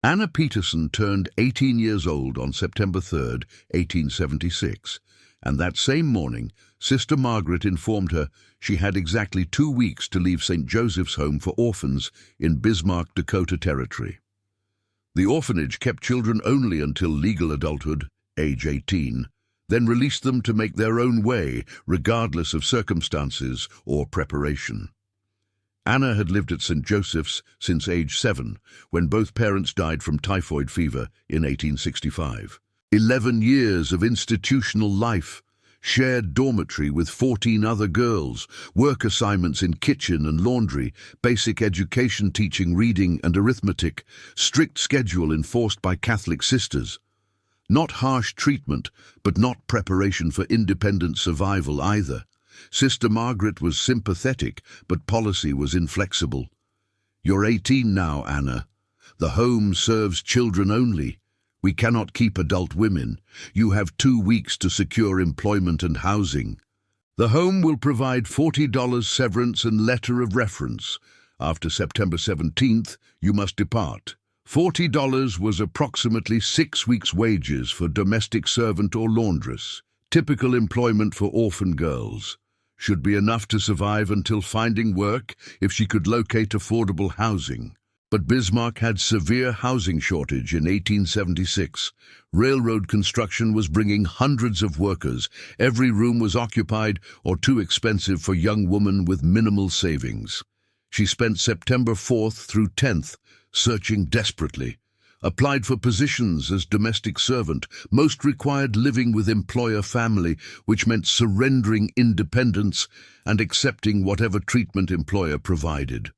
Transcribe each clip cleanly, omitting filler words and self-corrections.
Anna Peterson turned 18 years old on September 3, 1876, and that same morning, Sister Margaret informed her she had exactly 2 weeks to leave St. Joseph's Home for Orphans in Bismarck, Dakota Territory. The orphanage kept children only until legal adulthood, age 18, then released them to make their own way, regardless of circumstances or preparation. Anna had lived at St. Joseph's since age 7, when both parents died from typhoid fever in 1865. 11 years of institutional life, shared dormitory with 14 other girls, work assignments in kitchen and laundry, basic education teaching reading and arithmetic, strict schedule enforced by Catholic sisters. Not harsh treatment, but not preparation for independent survival either. Sister Margaret was sympathetic, but policy was inflexible. "You're 18 now, Anna. The home serves children only. We cannot keep adult women. You have 2 weeks to secure employment and housing. The home will provide $40 severance and letter of reference. After September 17th, you must depart." $40 was approximately 6 weeks' wages for domestic servant or laundress. Typical employment for orphan girls. Should be enough to survive until finding work if she could locate affordable housing. But Bismarck had severe housing shortage in 1876. Railroad construction was bringing hundreds of workers. Every room was occupied or too expensive for young women with minimal savings. She spent September 4th through 10th searching desperately. Applied for positions as domestic servant, most required living with employer family, which meant surrendering independence and accepting whatever treatment employer provided.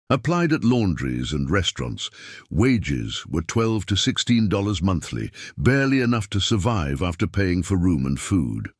Applied at laundries and restaurants. Wages were $12 to $16 monthly, barely enough to survive after paying for room and food.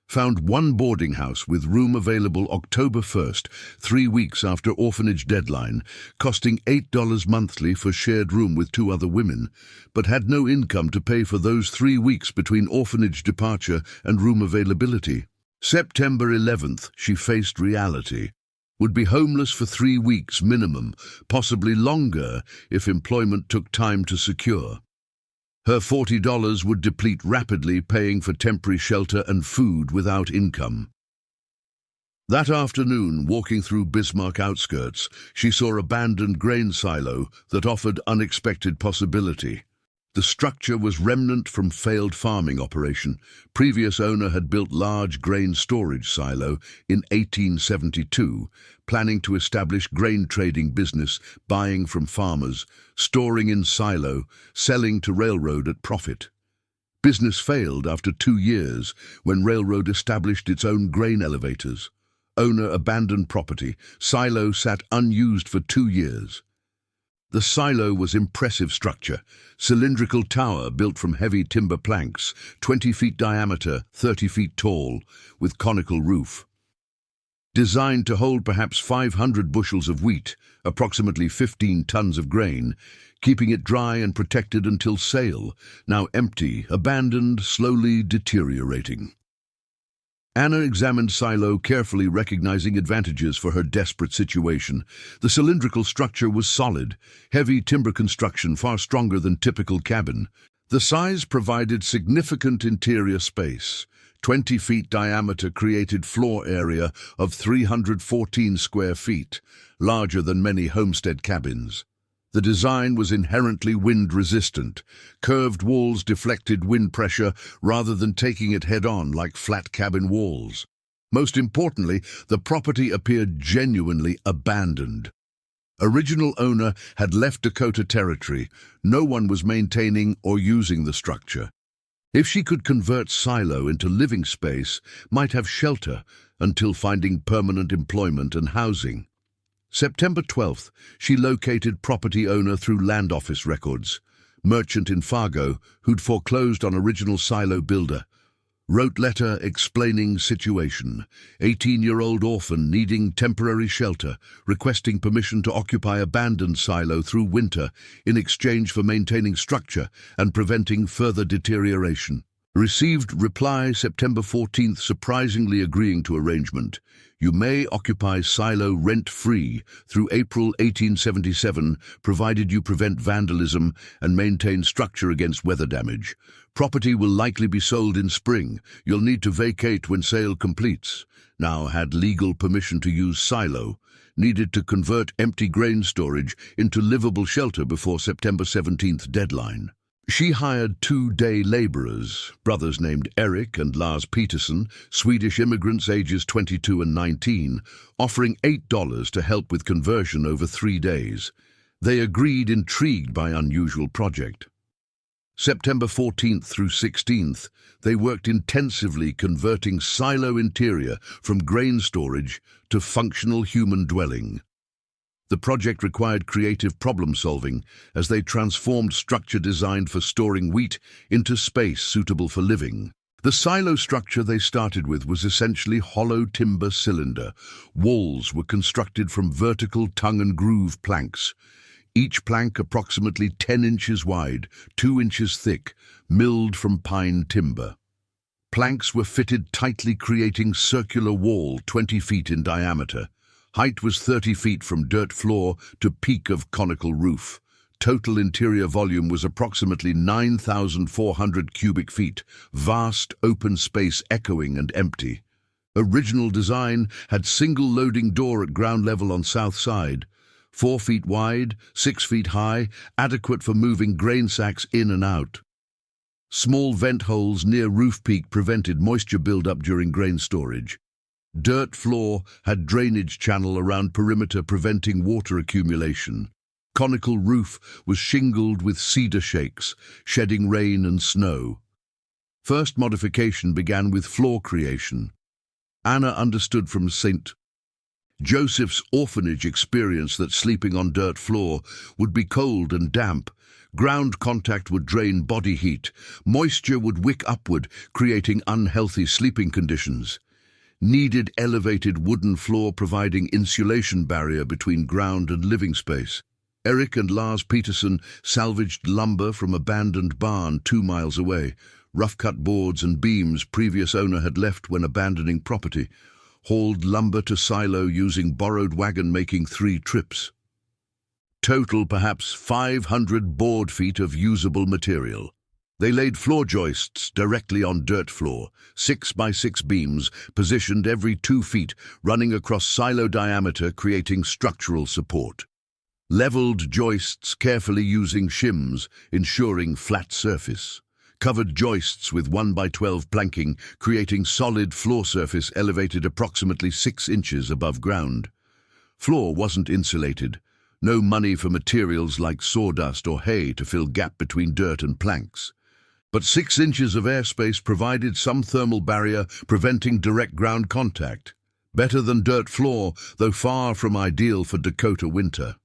Found one boarding house with room available October 1st, 3 weeks after orphanage deadline, costing $8 monthly for shared room with 2 other women, but had no income to pay for those 3 weeks between orphanage departure and room availability. September 11th, she faced reality. Would be homeless for 3 weeks minimum, possibly longer if employment took time to secure. Her $40 would deplete rapidly, paying for temporary shelter and food without income. That afternoon, walking through Bismarck outskirts, she saw abandoned grain silo that offered unexpected possibility. The structure was remnant from failed farming operation. Previous owner had built large grain storage silo in 1872, planning to establish grain trading business, buying from farmers, storing in silo, selling to railroad at profit. Business failed after 2 years when railroad established its own grain elevators. Owner abandoned property. Silo sat unused for 2 years. The silo was impressive structure, cylindrical tower built from heavy timber planks, 20 feet diameter, 30 feet tall, with conical roof. Designed to hold perhaps 500 bushels of wheat, approximately 15 tons of grain, keeping it dry and protected until sale, now empty, abandoned, slowly deteriorating. Anna examined silo carefully, recognizing advantages for her desperate situation. The cylindrical structure was solid, heavy timber construction far stronger than typical cabin. The size provided significant interior space. 20 feet diameter created floor area of 314 square feet, larger than many homestead cabins. The design was inherently wind-resistant. Curved walls deflected wind pressure rather than taking it head-on like flat cabin walls. Most importantly, the property appeared genuinely abandoned. Original owner had left Dakota Territory. No one was maintaining or using the structure. If she could convert silo into living space, might have shelter until finding permanent employment and housing. September 12th, she located property owner through land office records. Merchant in Fargo, who'd foreclosed on original silo builder. Wrote letter explaining situation. 18-year-old orphan needing temporary shelter, requesting permission to occupy abandoned silo through winter in exchange for maintaining structure and preventing further deterioration. Received reply September 14th, surprisingly agreeing to arrangement. You may occupy silo rent-free through April 1877, provided you prevent vandalism and maintain structure against weather damage. Property will likely be sold in spring. You'll need to vacate when sale completes. Now had legal permission to use silo. Needed to convert empty grain storage into livable shelter before September 17th deadline. She hired 2 day laborers, brothers named Eric and Lars Peterson, Swedish immigrants ages 22 and 19, offering $8 to help with conversion over 3 days. They agreed, intrigued by unusual project. September 14th through 16th, they worked intensively converting silo interior from grain storage to functional human dwelling. The project required creative problem-solving as they transformed structure designed for storing wheat into space suitable for living. The silo structure they started with was essentially hollow timber cylinder. Walls were constructed from vertical tongue and groove planks. Each plank approximately 10 inches wide, 2 inches thick, milled from pine timber. Planks were fitted tightly, creating circular wall 20 feet in diameter. Height was 30 feet from dirt floor to peak of conical roof. Total interior volume was approximately 9,400 cubic feet, vast open space echoing and empty. Original design had single loading door at ground level on south side, 4 feet wide, 6 feet high, adequate for moving grain sacks in and out. Small vent holes near roof peak prevented moisture buildup during grain storage. Dirt floor had drainage channel around perimeter preventing water accumulation. Conical roof was shingled with cedar shakes, shedding rain and snow. First modification began with floor creation. Anna understood from St. Joseph's orphanage experience that sleeping on dirt floor would be cold and damp. Ground contact would drain body heat. Moisture would wick upward, creating unhealthy sleeping conditions. Needed elevated wooden floor providing insulation barrier between ground and living space. Eric and Lars Peterson salvaged lumber from abandoned barn 2 miles away. Rough-cut boards and beams previous owner had left when abandoning property. Hauled lumber to silo using borrowed wagon, making 3 trips. Total perhaps 500 board feet of usable material. They laid floor joists directly on dirt floor, 6 by 6 beams, positioned every 2 feet, running across silo diameter, creating structural support. Leveled joists carefully using shims, ensuring flat surface. Covered joists with 1 by 12 planking, creating solid floor surface elevated approximately 6 inches above ground. Floor wasn't insulated. No money for materials like sawdust or hay to fill gap between dirt and planks. But 6 inches of airspace provided some thermal barrier, preventing direct ground contact. Better than dirt floor, though far from ideal for Dakota winter.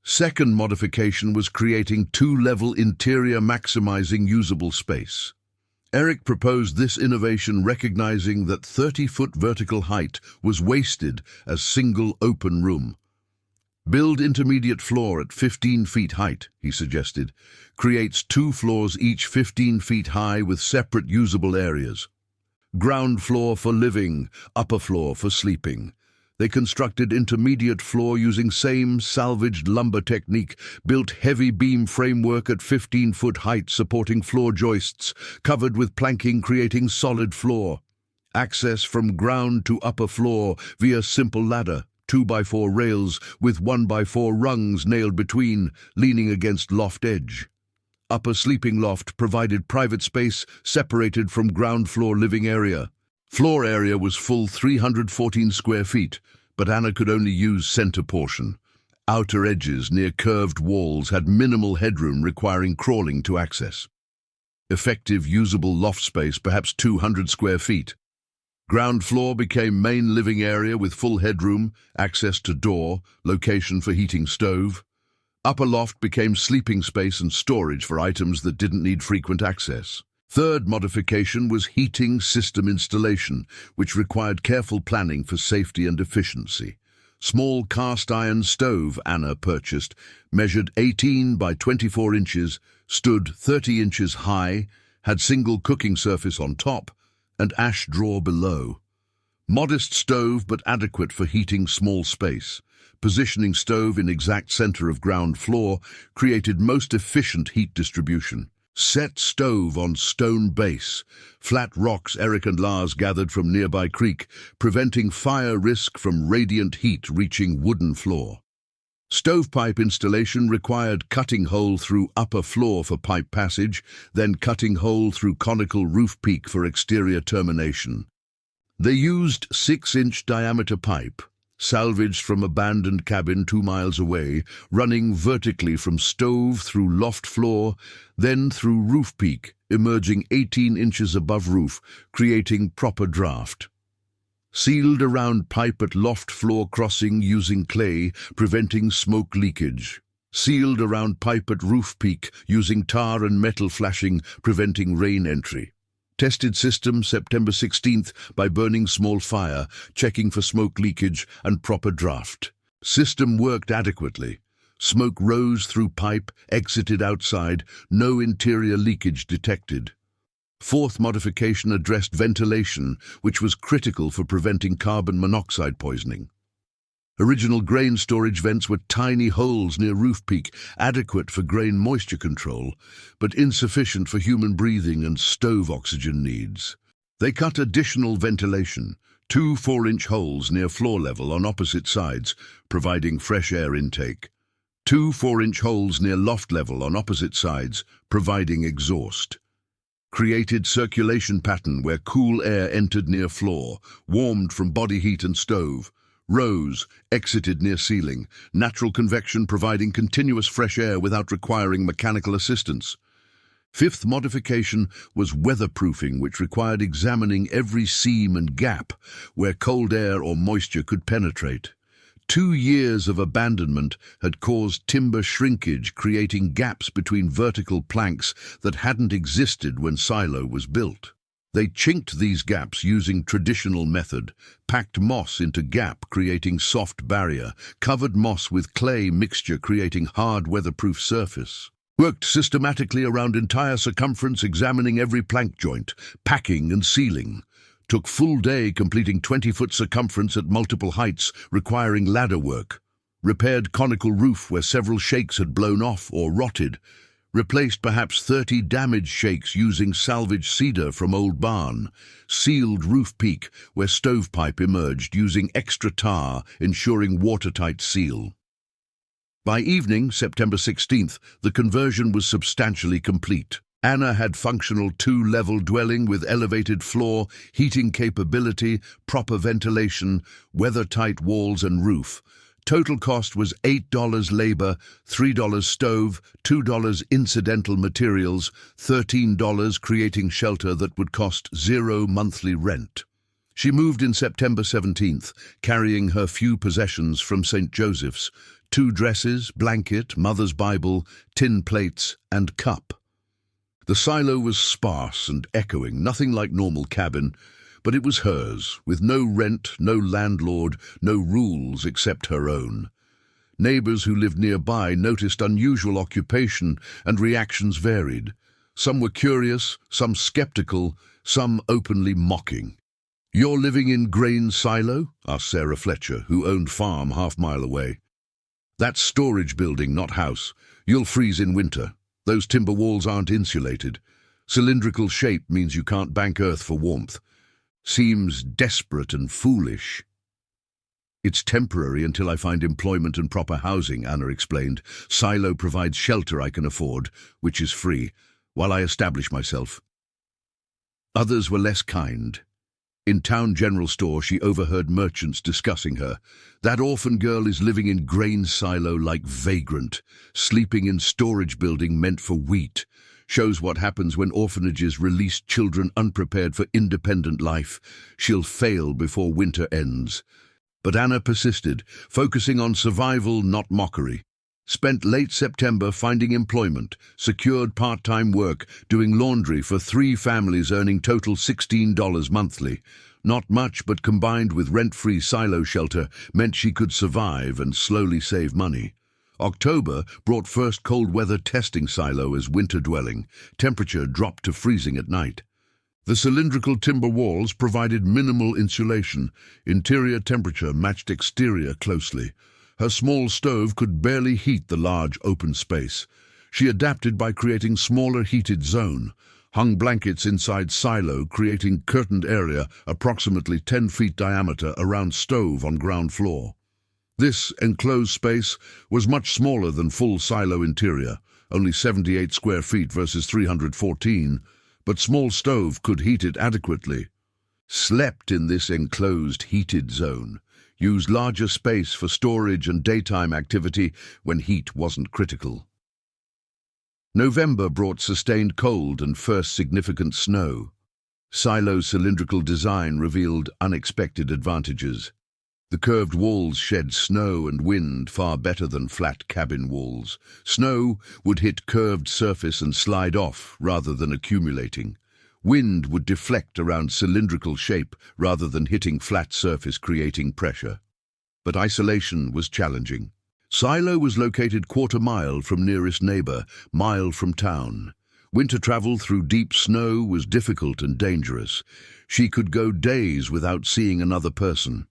Second modification was creating 2-level interior, maximizing usable space. Eric proposed this innovation, recognizing that 30-foot vertical height was wasted as single open room. Build intermediate floor at 15 feet height, he suggested. Creates 2 floors each 15 feet high with separate usable areas. Ground floor for living, upper floor for sleeping. They constructed intermediate floor using same salvaged lumber technique, built heavy beam framework at 15-foot height supporting floor joists, covered with planking creating solid floor. Access from ground to upper floor via simple ladder. 2 by 4 rails with 1 by 4 rungs nailed between, leaning against loft edge. Upper sleeping loft provided private space separated from ground floor living area. Floor area was full 314 square feet, but Anna could only use center portion. Outer edges near curved walls had minimal headroom, requiring crawling to access. Effective usable loft space, perhaps 200 square feet. Ground floor became main living area with full headroom, access to door, location for heating stove. Upper loft became sleeping space and storage for items that didn't need frequent access. Third modification was heating system installation, which required careful planning for safety and efficiency. Small cast iron stove Anna purchased, measured 18 by 24 inches, stood 30 inches high, had single cooking surface on top and ash drawer below. Modest stove but adequate for heating small space. Positioning stove in exact center of ground floor created most efficient heat distribution. Set stove on stone base. Flat rocks Eric and Lars gathered from nearby creek, preventing fire risk from radiant heat reaching wooden floor. Stovepipe installation required cutting hole through upper floor for pipe passage, then cutting hole through conical roof peak for exterior termination. They used 6-inch diameter pipe, salvaged from abandoned cabin 2 miles away, running vertically from stove through loft floor, then through roof peak, emerging 18 inches above roof, creating proper draft. Sealed around pipe at loft floor crossing using clay, preventing smoke leakage. Sealed around pipe at roof peak using tar and metal flashing, preventing rain entry. Tested system September 16th by burning small fire, checking for smoke leakage and proper draft. System worked adequately. Smoke rose through pipe, exited outside, no interior leakage detected. Fourth modification addressed ventilation, which was critical for preventing carbon monoxide poisoning. Original grain storage vents were tiny holes near roof peak, adequate for grain moisture control, but insufficient for human breathing and stove oxygen needs. They cut additional ventilation, 2 4-inch holes near floor level on opposite sides, providing fresh air intake. 2 4-inch holes near loft level on opposite sides, providing exhaust. Created circulation pattern where cool air entered near floor, warmed from body heat and stove. Rose, exited near ceiling. Natural convection providing continuous fresh air without requiring mechanical assistance. Fifth modification was weatherproofing, which required examining every seam and gap where cold air or moisture could penetrate. 2 years of abandonment had caused timber shrinkage, creating gaps between vertical planks that hadn't existed when silo was built. They chinked these gaps using traditional method, packed moss into gap creating soft barrier, covered moss with clay mixture creating hard weatherproof surface. Worked systematically around entire circumference, examining every plank joint, packing and sealing. Took full day completing 20-foot circumference at multiple heights, requiring ladder work. Repaired conical roof where several shakes had blown off or rotted. Replaced perhaps 30 damaged shakes using salvaged cedar from old barn. Sealed roof peak where stovepipe emerged using extra tar, ensuring watertight seal. By evening, September 16th, the conversion was substantially complete. Anna had functional 2-level dwelling with elevated floor, heating capability, proper ventilation, weather-tight walls and roof. Total cost was $8 labor, $3 stove, $2 incidental materials, $13 creating shelter that would cost 0 monthly rent. She moved in September 17th, carrying her few possessions from St. Joseph's, 2 dresses, blanket, mother's Bible, tin plates, and cup. The silo was sparse and echoing, nothing like normal cabin, but it was hers, with no rent, no landlord, no rules except her own. Neighbors who lived nearby noticed unusual occupation, and reactions varied. Some were curious, some skeptical, some openly mocking. "You're living in grain silo?" asked Sarah Fletcher, who owned farm half-mile away. "That's storage building, not house. You'll freeze in winter. Those timber walls aren't insulated. Cylindrical shape means you can't bank earth for warmth. Seems desperate and foolish." "It's temporary until I find employment and proper housing," Anna explained. "Silo provides shelter I can afford, which is free, while I establish myself." Others were less kind. In town general store, she overheard merchants discussing her. "That orphan girl is living in grain silo like vagrant, sleeping in storage building meant for wheat. Shows what happens when orphanages release children unprepared for independent life. She'll fail before winter ends." But Anna persisted, focusing on survival, not mockery. Spent late September finding employment, secured part-time work, doing laundry for 3 families earning total $16 monthly. Not much, but combined with rent-free silo shelter meant she could survive and slowly save money. October brought first cold weather testing silo as winter dwelling. Temperature dropped to freezing at night. The cylindrical timber walls provided minimal insulation. Interior temperature matched exterior closely. Her small stove could barely heat the large open space. She adapted by creating smaller heated zone. Hung blankets inside silo, creating curtained area approximately 10 feet diameter around stove on ground floor. This enclosed space was much smaller than full silo interior, only 78 square feet versus 314, but small stove could heat it adequately. Slept in this enclosed heated zone. Used larger space for storage and daytime activity when heat wasn't critical. November brought sustained cold and first significant snow. Silo's cylindrical design revealed unexpected advantages. The curved walls shed snow and wind far better than flat cabin walls. Snow would hit curved surface and slide off rather than accumulating. Wind would deflect around cylindrical shape rather than hitting flat surface, creating pressure. But isolation was challenging. Silo was located quarter-mile from nearest neighbor, mile from town. Winter travel through deep snow was difficult and dangerous. She could go days without seeing another person.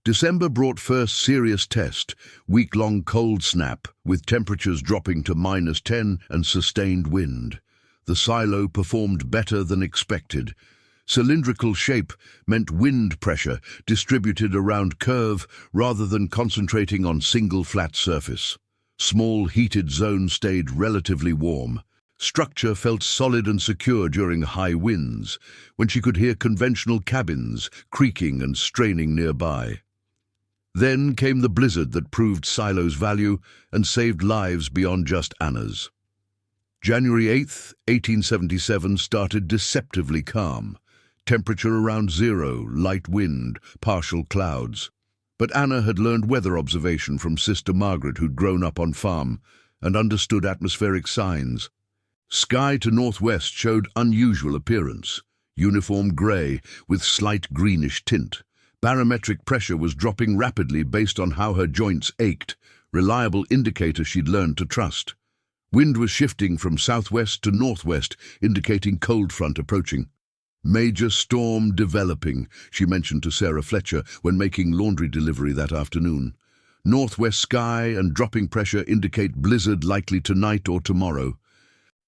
December brought first serious test, week-long cold snap, with temperatures dropping to -10 and sustained wind. The silo performed better than expected. Cylindrical shape meant wind pressure distributed around curve rather than concentrating on single flat surface. Small heated zone stayed relatively warm. Structure felt solid and secure during high winds, when she could hear conventional cabins creaking and straining nearby. Then came the blizzard that proved Silo's value and saved lives beyond just Anna's. January 8th, 1877 started deceptively calm. Temperature around zero, light wind, partial clouds. But Anna had learned weather observation from Sister Margaret, who'd grown up on farm and understood atmospheric signs. Sky to northwest showed unusual appearance, uniform grey with slight greenish tint. Barometric pressure was dropping rapidly based on how her joints ached, reliable indicator she'd learned to trust. Wind was shifting from southwest to northwest, indicating cold front approaching. Major storm developing, she mentioned to Sarah Fletcher when making laundry delivery that afternoon. Northwest sky and dropping pressure indicate blizzard likely tonight or tomorrow.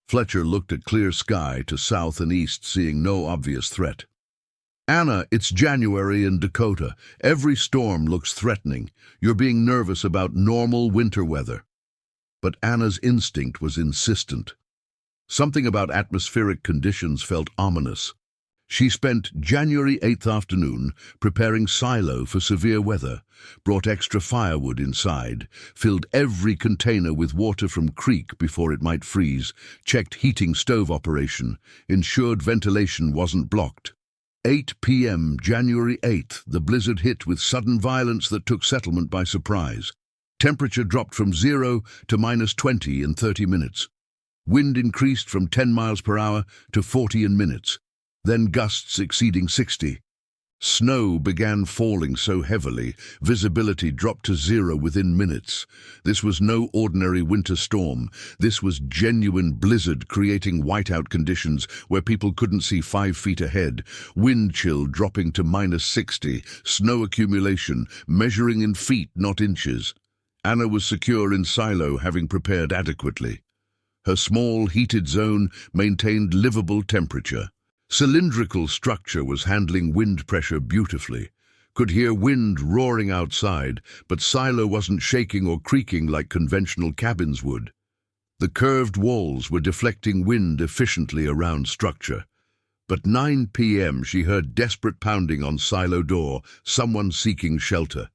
Fletcher looked at clear sky to south and east, seeing no obvious threat. Anna, it's January in Dakota. Every storm looks threatening. You're being nervous about normal winter weather. But Anna's instinct was insistent. Something about atmospheric conditions felt ominous. She spent January 8th afternoon preparing silo for severe weather, brought extra firewood inside, filled every container with water from creek before it might freeze, checked heating stove operation, ensured ventilation wasn't blocked. 8 p.m. January 8th, the blizzard hit with sudden violence that took settlement by surprise. Temperature dropped from 0 to -20 in 30 minutes. Wind increased from 10 miles per hour to 40 in minutes, then gusts exceeding 60. Snow began falling so heavily, visibility dropped to 0 within minutes. This was no ordinary winter storm. This was genuine blizzard, creating whiteout conditions where people couldn't see 5 feet ahead. Wind chill dropping to -60, snow accumulation, measuring in feet, not inches. Anna was secure in silo, having prepared adequately. Her small heated zone maintained livable temperature. Cylindrical structure was handling wind pressure beautifully. Could hear wind roaring outside, but silo wasn't shaking or creaking like conventional cabins would. The curved walls were deflecting wind efficiently around structure. But 9 p.m. she heard desperate pounding on silo door, someone seeking shelter.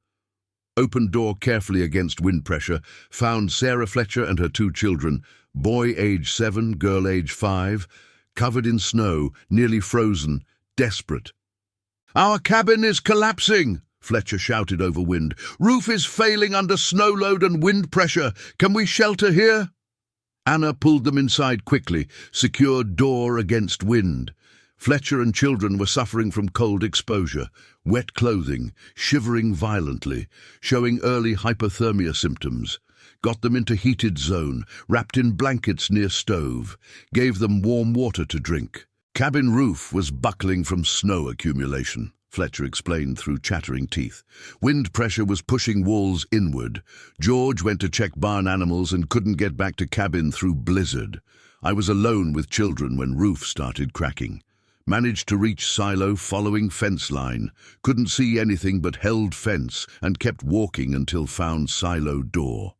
Opened door carefully against wind pressure, found Sarah Fletcher and her 2 children, boy age 7, girl age 5, covered in snow, nearly frozen, desperate. "Our cabin is collapsing," Fletcher shouted over wind. "Roof is failing under snow load and wind pressure. Can we shelter here?" Anna pulled them inside quickly, secured door against wind. Fletcher and children were suffering from cold exposure, wet clothing, shivering violently, showing early hypothermia symptoms. got them into heated zone, wrapped in blankets near stove, gave them warm water to drink. Cabin roof was buckling from snow accumulation, Fletcher explained through chattering teeth. Wind pressure was pushing walls inward. George went to check barn animals and couldn't get back to cabin through blizzard. I was alone with children when roof started cracking. Managed to reach silo following fence line. Couldn't see anything but held fence and kept walking until found silo door.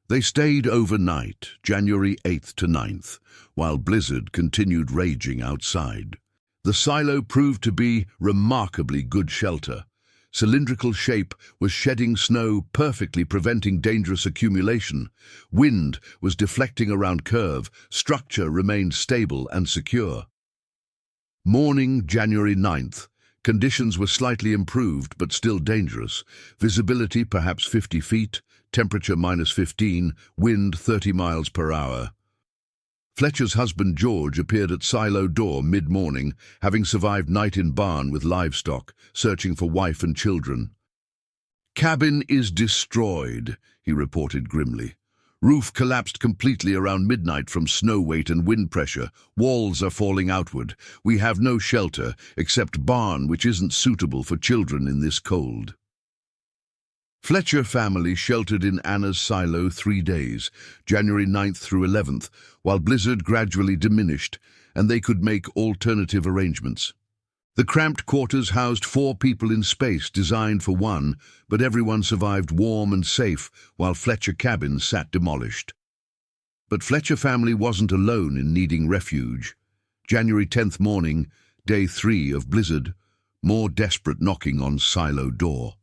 They stayed overnight, January 8th to 9th, while blizzard continued raging outside. The silo proved to be remarkably good shelter. Cylindrical shape was shedding snow, perfectly preventing dangerous accumulation. Wind was deflecting around curve. Structure remained stable and secure. Morning, January 9th. Conditions were slightly improved, but still dangerous. Visibility perhaps 50 feet, temperature -15, wind 30 miles per hour. Fletcher's husband George appeared at silo door mid-morning, having survived night in barn with livestock, searching for wife and children. "Cabin is destroyed," he reported grimly. "Roof collapsed completely around midnight from snow weight and wind pressure. Walls are falling outward. We have no shelter, except barn, which isn't suitable for children in this cold." Fletcher family sheltered in Anna's silo 3 days, January 9th through 11th, while blizzard gradually diminished and they could make alternative arrangements. The cramped quarters housed 4 people in space designed for 1, but everyone survived warm and safe while Fletcher cabin sat demolished. But Fletcher family wasn't alone in needing refuge. January 10th morning, day 3 of blizzard, more desperate knocking on silo door.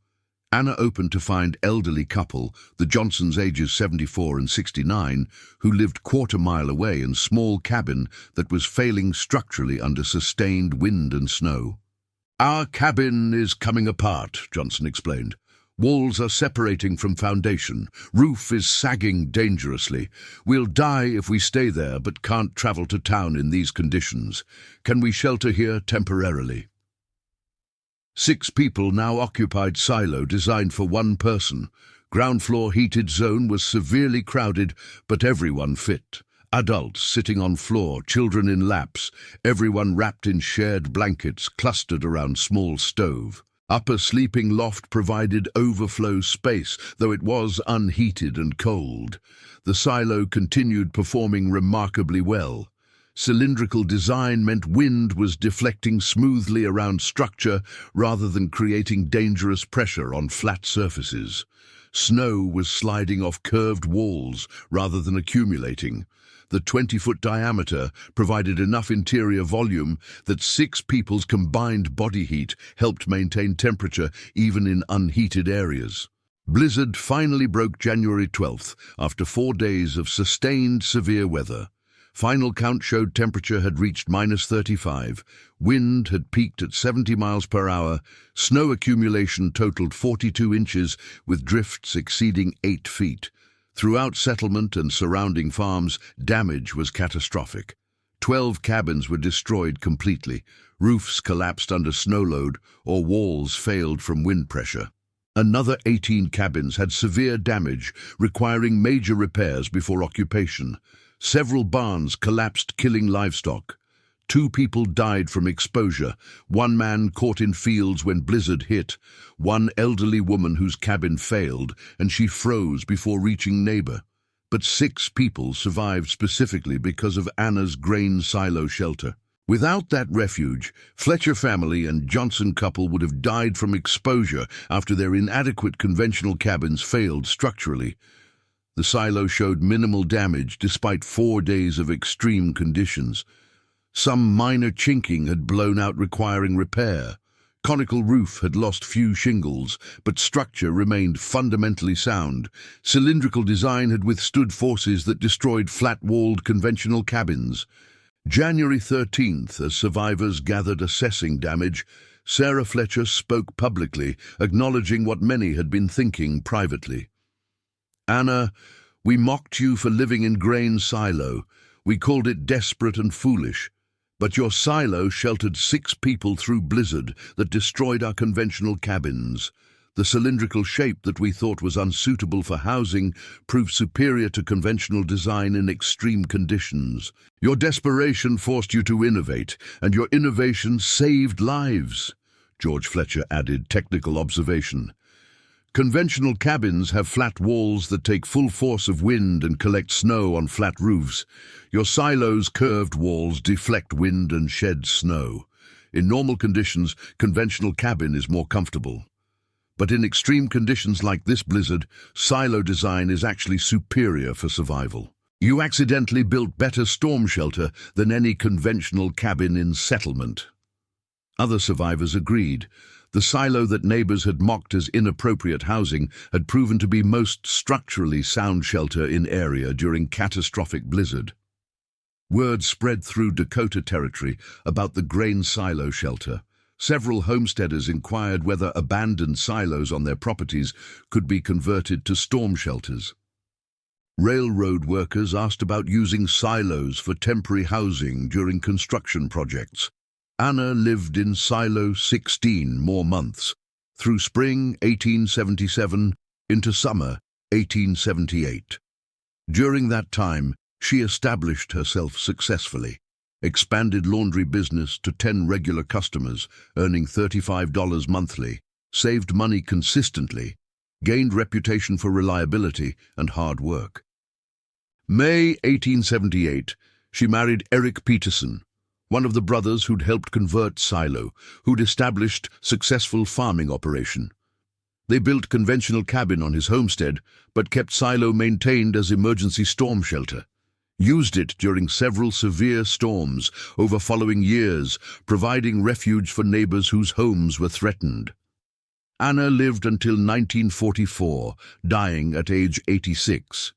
Anna opened to find elderly couple, the Johnsons ages 74 and 69, who lived quarter-mile away in small cabin that was failing structurally under sustained wind and snow. "Our cabin is coming apart," Johnson explained. "Walls are separating from foundation. Roof is sagging dangerously. We'll die if we stay there, but can't travel to town in these conditions. Can we shelter here temporarily?" 6 people now occupied silo designed for 1 person. Ground floor heated zone was severely crowded, but everyone fit. Adults sitting on floor, children in laps, everyone wrapped in shared blankets clustered around small stove. Upper sleeping loft provided overflow space, though it was unheated and cold. The silo continued performing remarkably well. Cylindrical design meant wind was deflecting smoothly around structure rather than creating dangerous pressure on flat surfaces. Snow was sliding off curved walls rather than accumulating. The 20-foot diameter provided enough interior volume that 6 people's combined body heat helped maintain temperature even in unheated areas. Blizzard finally broke January 12th after 4 days of sustained severe weather. Final count showed temperature had reached -35, wind had peaked at 70 miles per hour, snow accumulation totaled 42 inches with drifts exceeding 8 feet. Throughout settlement and surrounding farms, damage was catastrophic. 12 cabins were destroyed completely, roofs collapsed under snow load, or walls failed from wind pressure. Another 18 cabins had severe damage, requiring major repairs before occupation. Several barns collapsed, killing livestock. 2 people died from exposure, 1 man caught in fields when blizzard hit, 1 elderly woman whose cabin failed and she froze before reaching neighbor. But 6 people survived specifically because of Anna's grain silo shelter. Without that refuge, Fletcher family and Johnson couple would have died from exposure after their inadequate conventional cabins failed structurally. The silo showed minimal damage despite 4 days of extreme conditions. Some minor chinking had blown out requiring repair. Conical roof had lost few shingles, but structure remained fundamentally sound. Cylindrical design had withstood forces that destroyed flat-walled conventional cabins. January 13th, as survivors gathered assessing damage, Sarah Fletcher spoke publicly, acknowledging what many had been thinking privately. "Anna, we mocked you for living in grain silo. We called it desperate and foolish. But your silo sheltered 6 people through blizzard that destroyed our conventional cabins. The cylindrical shape that we thought was unsuitable for housing proved superior to conventional design in extreme conditions. Your desperation forced you to innovate, and your innovation saved lives. George Fletcher added technical observation. Conventional cabins have flat walls that take full force of wind and collect snow on flat roofs. Your silos' curved walls deflect wind and shed snow. In normal conditions, conventional cabin is more comfortable. But in extreme conditions like this blizzard, silo design is actually superior for survival. You accidentally built better storm shelter than any conventional cabin in settlement. Other survivors agreed. The silo that neighbors had mocked as inappropriate housing had proven to be most structurally sound shelter in area during catastrophic blizzard. Word spread through Dakota Territory about the grain silo shelter. Several homesteaders inquired whether abandoned silos on their properties could be converted to storm shelters. Railroad workers asked about using silos for temporary housing during construction projects. Anna lived in Silo 16 more months, through spring 1877 into summer 1878. During that time, she established herself successfully, expanded laundry business to 10 regular customers, earning $35 monthly, saved money consistently, gained reputation for reliability and hard work. May 1878, she married Eric Peterson, one of the brothers who'd helped convert Silo, who'd established successful farming operation. They built conventional cabin on his homestead, but kept Silo maintained as emergency storm shelter. Used it during several severe storms over following years, providing refuge for neighbors whose homes were threatened. Anna lived until 1944, dying at age 86.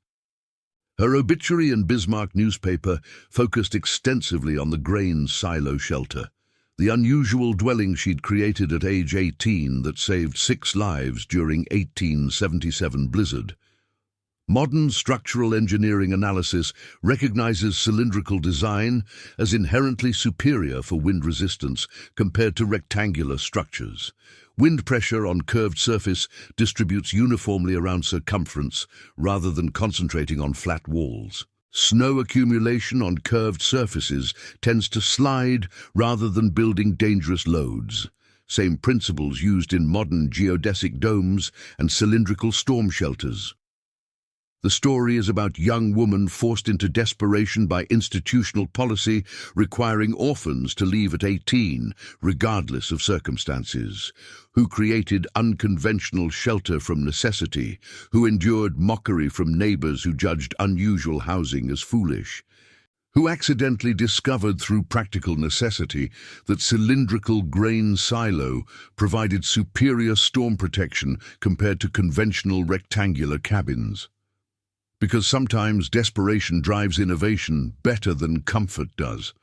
Her obituary in Bismarck newspaper focused extensively on the grain silo shelter, the unusual dwelling she'd created at age 18 that saved 6 lives during 1877 blizzard. Modern structural engineering analysis recognizes cylindrical design as inherently superior for wind resistance compared to rectangular structures. Wind pressure on curved surface distributes uniformly around circumference rather than concentrating on flat walls. Snow accumulation on curved surfaces tends to slide rather than building dangerous loads. Same principles used in modern geodesic domes and cylindrical storm shelters. The story is about a young woman forced into desperation by institutional policy requiring orphans to leave at 18, regardless of circumstances, who created unconventional shelter from necessity, who endured mockery from neighbors who judged unusual housing as foolish, who accidentally discovered through practical necessity that cylindrical grain silo provided superior storm protection compared to conventional rectangular cabins. Because sometimes desperation drives innovation better than comfort does.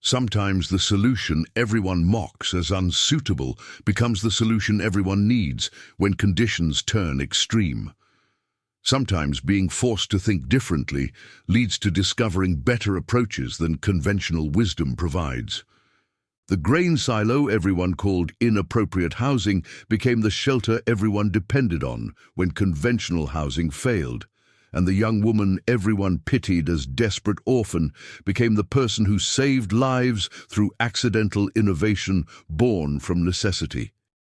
Sometimes the solution everyone mocks as unsuitable becomes the solution everyone needs when conditions turn extreme. Sometimes being forced to think differently leads to discovering better approaches than conventional wisdom provides. The grain silo everyone called inappropriate housing became the shelter everyone depended on when conventional housing failed. And the young woman everyone pitied as desperate orphan became the person who saved lives through accidental innovation born from necessity.